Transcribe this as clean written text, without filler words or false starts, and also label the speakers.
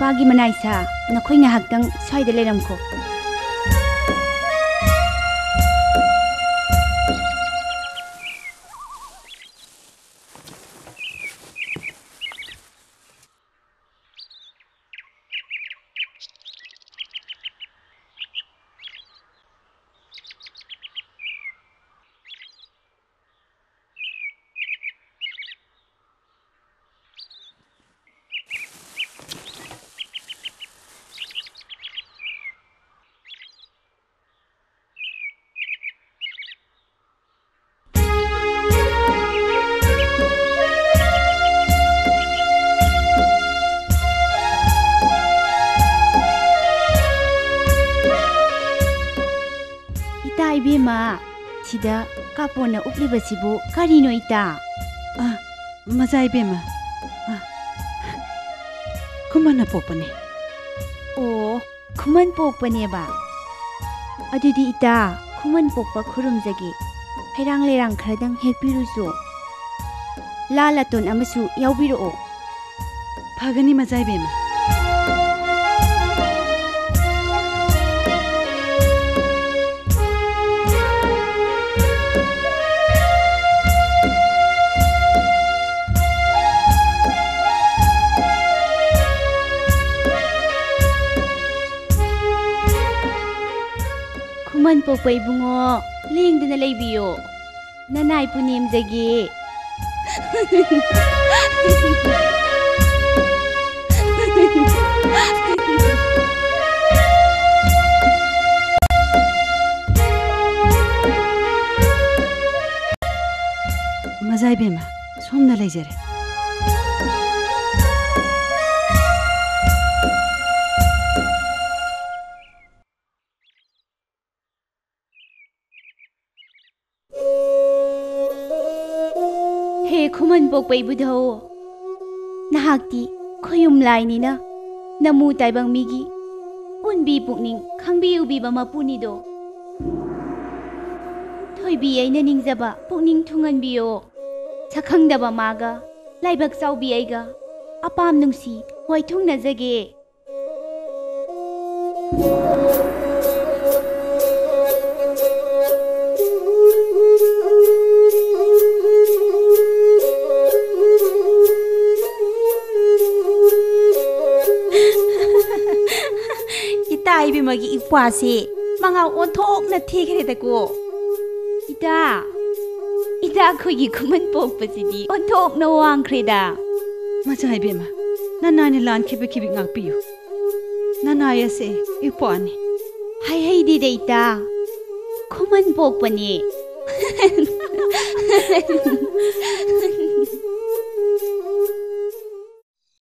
Speaker 1: Lakpagi manaisa nakhoi ngahaktang swaida leramko. Ibema, sida kapona uplibasibu karino ita.
Speaker 2: Maza ibema. Kumana popane.
Speaker 1: Oh, kuman popane ba. Adudi ita, kuman popa khurumjagi. Hairang lerang khradang hekpirusu. Lalaton amasu yaubiro.
Speaker 2: Phagani maza ibema.
Speaker 1: Kuman pokpa ibungo, lingdana laybiyo. Nanay punimjagi.
Speaker 2: Maza ibema, somna layjare.
Speaker 1: Kuman pokpa ibudho. Nahakti khoyum lainina. Namu taibang migi. Unbi pukning khangbi ubi ba mapunido. Thoibi aina ningjaba pukning thunganbiyo. Sakhangdaba maga. Laibak saubi aiga. Apam nungsi waithung najage. Ibi magi ipwasi manga onthok na thikre ta ko ita khogi kuman pokpasidi onthok na wangkreda
Speaker 2: maza ibema nanani lan khibi ngakpiyu nanaya se ipwani
Speaker 1: hai di deita kuman pokpani